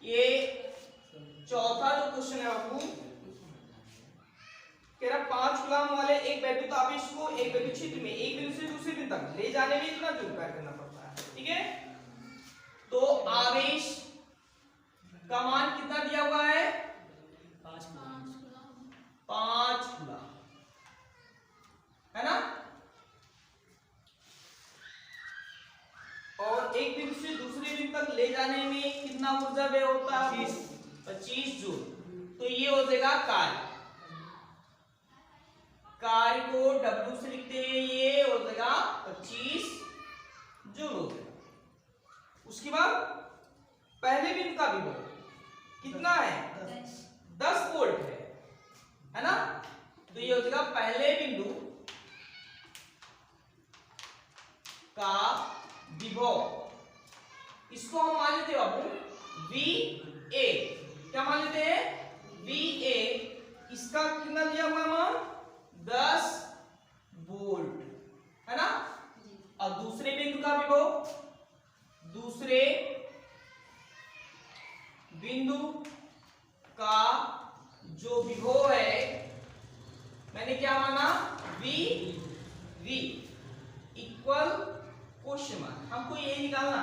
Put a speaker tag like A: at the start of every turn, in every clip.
A: ये चौथा जो क्वेश्चन है आपको कह रहा 5 कूलम वाले एक वैद्युत आवेश को एक वैद्युत क्षेत्र में एक बिंदु से दूसरे बिंदु तक ले जाने में इतना जूल कार्य करना पड़ता है। ठीक है, तो आवेश का मान कितना दिया हुआ है? 5 कूलम है ना। और एक बिंदु से दूसरे बिंदु तक ले जाने में कितना ऊर्जा व्यय होता है? 25 जूल। तो ये हो जाएगा कार्य को W से लिखते हैं, ये हो जाएगा 25 जूल हो जाएगा। उसके बाद पहले बिंदु का विभव कितना है? 10 वोल्ट है ना। तो ये हो जाएगा पहले बिंदु का विभव, इसको हम मान लेते हैं बाबू VA। क्या मान लेते हैं? VA। इसका कितना दिया हुआ है मान? 10 वोल्ट है ना। और दूसरे बिंदु का विभव, दूसरे बिंदु का जो विभव है मैंने क्या माना? V इक्वल क्वेश्चन मार्क, हमको यही निकालना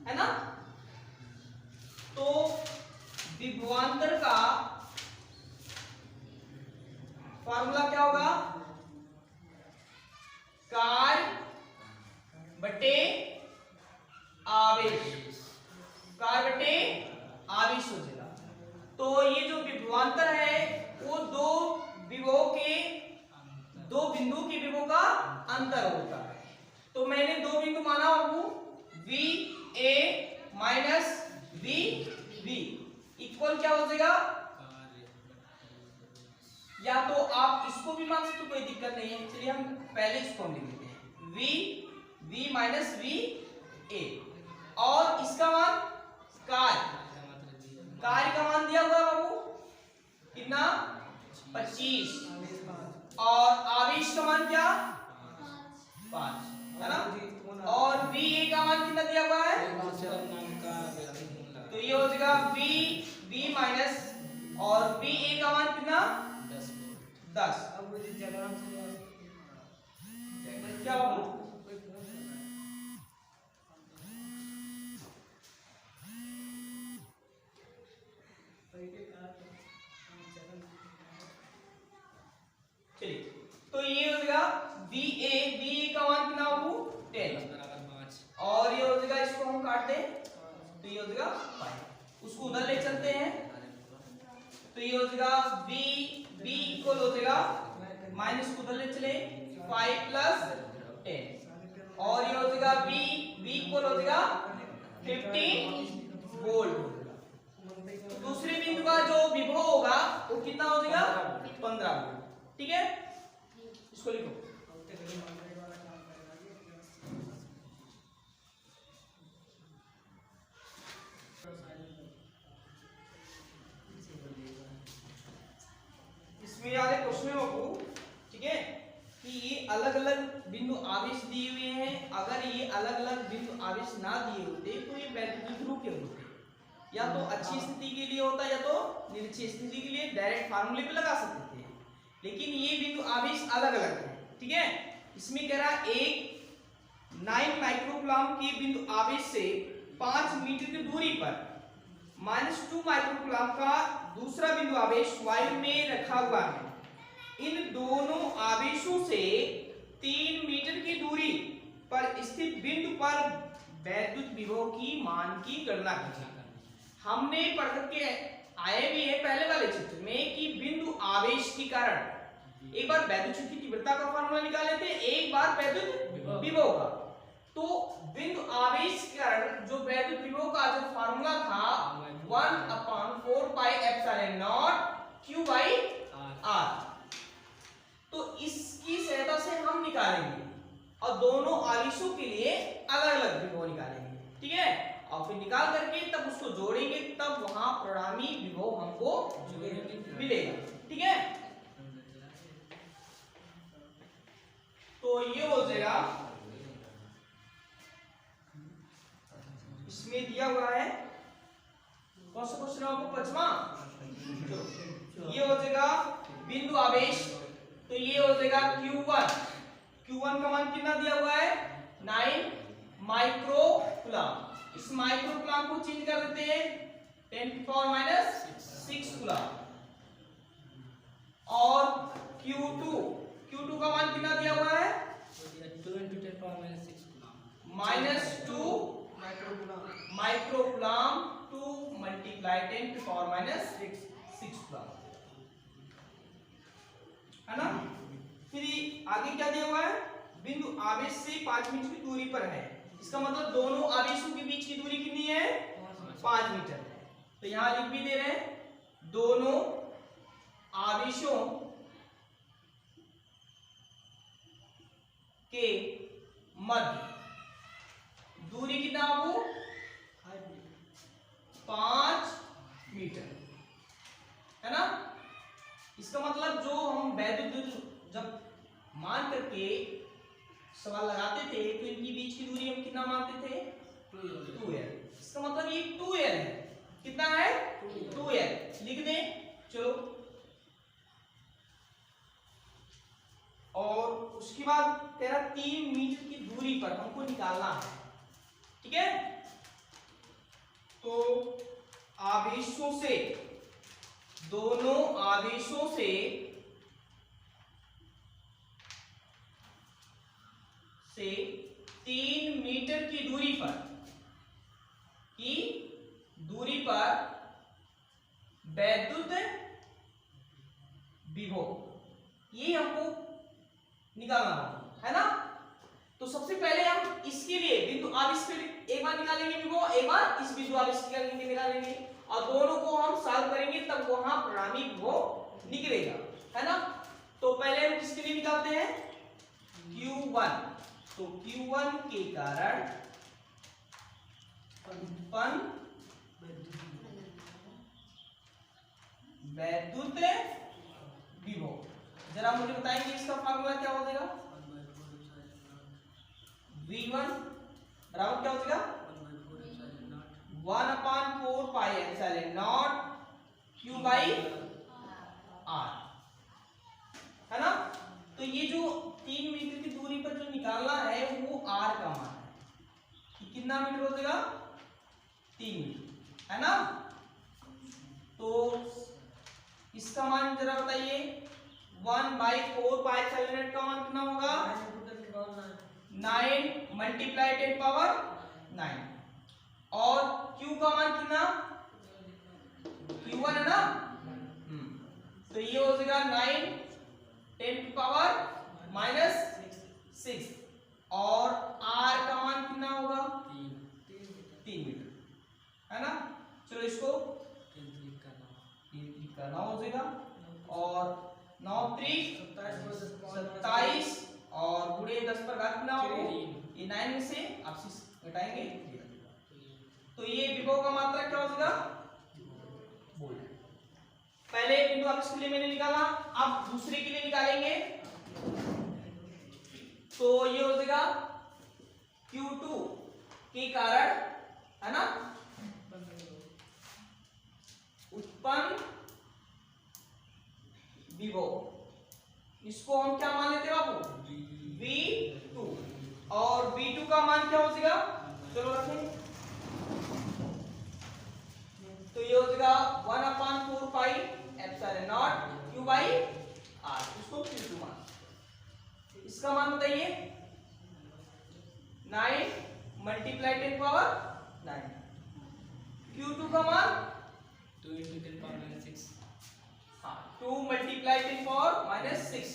A: है ना। तो विभवांतर का फॉर्मूला क्या होगा? कार्य बटे आवेश, कार्य बटे आवेश हो जाएगा। तो ये जो विभवांतर है वो दो बिंदु के विभव का अंतर होता है। तो मैंने दो बिंदु माना बाबू VA माइनस VB इक्वल क्या हो जाएगा? या तो आप इसको भी मान सकते हो, कोई दिक्कत नहीं है। चलिए हम पहले इसको हम लिख लेते हैं V माइनस VA और इसका मान कार्य का मान दिया हुआ बाबू कितना? 25 और आवेश का मान क्या? 5 है ना। और VA का मान कितना दिया हुआ है? तो ये हो जाएगा V माइनस और VA का मान कितना? 10। क्या बाबू? चलिए, तो ये हो जाएगा VA का मान कितना बाबू? 10 और ये हो जाएगा, इसको हम काट दें तो ये हो जाएगा 5। उसको उधर ले चलते हैं तो ये हो जाएगा B इक्वल हो जाएगा माइनस को उधर ले चले 5 प्लस 10 और ये हो जाएगा B इक्वल हो जाएगा 15 वोल्ट। तो दूसरे बिंदु का जो विभव होगा वो कितना हो जाएगा? 15 वोल्ट। ठीक है, इसको लिखो। इसमें वाले क्वेश्चन में बाबू ठीक है कि ये अलग अलग बिंदु आवेश दिए हुए हैं। अगर ये अलग अलग बिंदु आवेश ना दिए होते तो ये वैद्युत ध्रुव के होते, या तो अच्छी स्थिति के लिए होता या तो निरक्षीय स्थिति के लिए डायरेक्ट फार्मूले पे लगा सकते थे। लेकिन ये बिंदु आवेश अलग अलग है। ठीक है, इसमें कह रहा एक 9 माइक्रोकूलम के बिंदु आवेश से 5 मीटर की दूरी पर -2 माइक्रोकूलम का दूसरा बिंदु आवेश वायु में रखा हुआ है। इन दोनों आवेशों से 3 मीटर की दूरी पर स्थित बिंदु पर वैद्युत विभव की मान की गणना कीजिए। हमने पढ़ करके आए भी है पहले वाले चित्र में कि बिंदु आवेश के कारण एक बार वैद्युत क्षेत्र की तीव्रता का फॉर्मूला निकाले थे, एक बार वैद्युत विभव का। तो बिंदु आवेश के कारण जो वैद्युत विभव का जो फॉर्मूला था 1/4 pi epsilon not Q by R, तो इसकी सहायता से हम निकालेंगे और दोनों आवेशों के लिए अलग अलग विभव निकालेंगे। ठीक है, और फिर निकाल करके तब उसको जोड़ेंगे, तब वहां परिणामी विभव हमको मिलेगा। ठीक है, तो ये हो जाएगा, इसमें दिया हुआ है कौन सा बचा आपको पांचवा। ये हो जाएगा बिंदु आवेश, तो ये हो जाएगा Q1। Q1 का मान कितना दिया हुआ है 9 माइक्रोकूलम। इस माइक्रोकूलम को चेंज कर देते हैं 10⁻⁶ कूलम। और Q2 का मान कितना दिया हुआ है -2 माइक्रोकूलम टू मल्टीप्लाई 10⁻⁶ कूलम, है ना। फिर आगे क्या दिया हुआ है, बिंदु आवेश से 5 मीटर की दूरी पर है। इसका मतलब दोनों आवेशों के बीच की दूरी कितनी है 5 मीटर है। तो यहां लिख भी दे रहे हैं दोनों आवेशों के मध्य दूरी कितना आपको 5 मीटर, है ना। इसका मतलब जो हम वैद्युत जब मान करके सवाल लगाते थे तो इनके बीच की दूरी हम कितना मानते थे 2L। इसका मतलब ये 2L है। कितना है 2L लिख दें, चलो। और उसके बाद तेरा 3 मीटर की दूरी पर हमको निकालना है, ठीक है। तो आवेशों से, दोनों आवेशों से से 3 मीटर की दूरी पर वैद्युत विभव ये हमको निकालना है ना। तो सबसे पहले हम इसके लिए बिंदु आवेश के लिए एक बार निकालेंगे विभव, एक बार इस बिंदु आवेश के लिए निकालेंगे, और दोनों को हम सॉल्व करेंगे तब वहां परिणामी विभव निकलेगा, है ना। तो पहले हम किसके लिए निकालते हैं Q1। तो Q1 के कारण उत्पन्न वैद्युत विभव, जरा मुझे बताएंगे इसका फार्मूला क्या हो जाएगा। V1 बराबर क्या हो जाएगा 1/4 pi epsilon not Q by R, है ना। तो ये जो 3 मीटर की दूरी पर जो निकालना है वो R का मान है कि कितना मीटर हो जाएगा 3 मीटर, है ना। तो इसका मान जरा बताइए 1/4 पाई एप्सिलॉन नॉट का मान कितना होगा 9 मल्टीप्लाई 10⁻⁹। और Q का मान कितना Q1 है ना। तो ये हो जाएगा 9 10⁻⁻⁶। और R का मान कितना होगा 3 मीटर, है ना। चलो इसको करना हो जाएगा। और 9 3 27 और गुणे 10 पर घात कितना होगा ये 9 में से आप 6 घटाएंगे। तो ये विभव का मात्रा क्या हो जाएगा वोल्ट। पहले बिंदु आवेश के लिए मैंने निकाला, अब दूसरे के लिए निकालेंगे। तो ये हो जाएगा Q2 के कारण, है ना, उत्पन्न विभव। इसको हम क्या मान लेते हैं बाबू V2। और V2 का मान क्या हो जाएगा, चलो रखें। तो ये हो जाएगा 1/4 pi epsilon not Q by R। इसको Q2 मान, इसका मान बताइए 9 मल्टीप्लाई 10⁻⁹। Q2 का मान
B: 2 × 10⁻⁶।
A: हाँ 2 मल्टीप्लाई 10⁻⁶।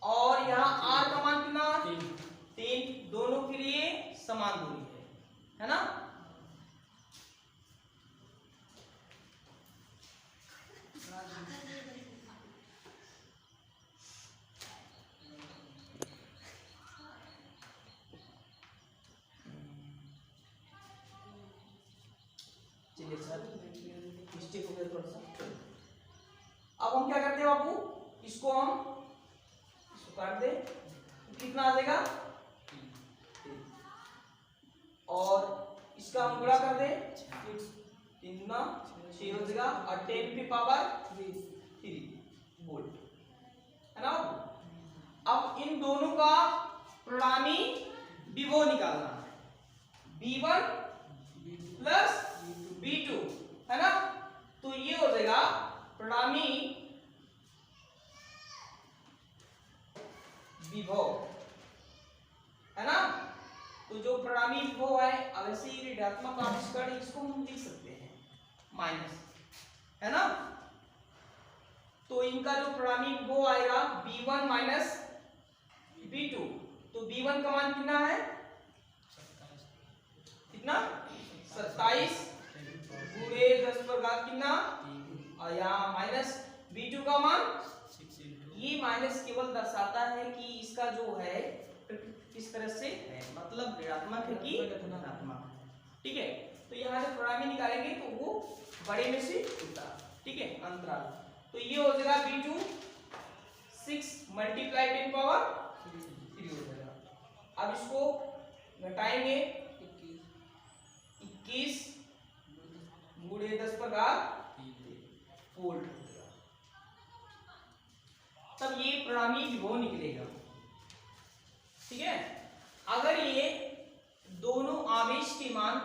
A: और यहाँ R का मान कितना 3। दोनों के लिए समान दूरी है ना। चलिए सर मिस्टेक हो गया थोड़ा सा। अब हम क्या करते हैं बाबू, इसको काट दे तो कितना आ जाएगा, और इसका हम गुणा कर दे 3 × 6 हो जाएगा और 10 की पावर 3 वोल्ट, है ना। अब इन दोनों का परिणामी विभव निकालना है, V1 प्लस V2, है ना। तो ये हो जाएगा परिणामी विभव, है ना। तो जो परिणामी विभव है, अब ऐसे ही ऋणात्मक आवेश कण, इसको हम लिख सकते हैं माइनस, है ना। तो इनका जो परिणामी विभव आएगा V1 माइनस V2, तो V1 का मान कितना है, कितना 27 गुणे 10 पर घात कितना, और यहाँ माइनस V2 का मान, ये माइनस केवल दर्शाता है कि इसका जो है किस तरह से है, मतलब ऋणात्मक है कि धनात्मक, ठीक है। तो यहाँ से परिणामी निकालेंगे तो वो बड़े में से छोटा, ठीक है, अंतराल। तो ये हो जाएगा V2 6 मल्टीप्लाई 10 पावर 3 हो जाएगा। अब इसको घटाएंगे, 21 गुणे 10 पर घात वोल्ट हो जाएगा, तब ये परिणामी विभव निकलेगा, ठीक है। अगर ये दोनों आवेश के मान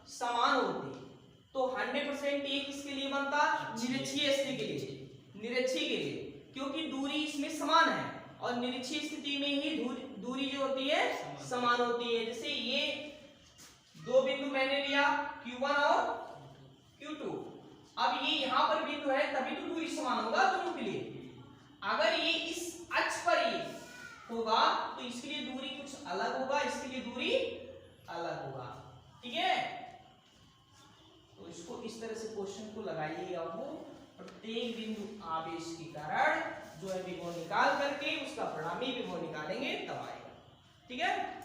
A: समान होते तो 100% ये किसके लिए बनता, निरक्षीय स्थिति के लिए, निरक्षीय के लिए, क्योंकि दूरी इसमें समान है और निरक्षीय स्थिति में ही दूरी जो होती है समान होती है। जैसे ये दो बिंदु मैंने लिया Q1 और Q2, अब ये यहाँ पर बिंदु है तभी तो दूरी समान होगा दोनों के लिए। अगर ये इस अक्ष पर ये होगा तो इसके लिए दूरी कुछ अलग होगा, इसके लिए दूरी अलग होगा, ठीक है। तो इसको इस तरह से क्वेश्चन को लगाइए, अब प्रत्येक बिंदु आवेश के कारण जो है विभव निकाल करके उसका परिणामी विभव निकालेंगे तब आएगा, ठीक है।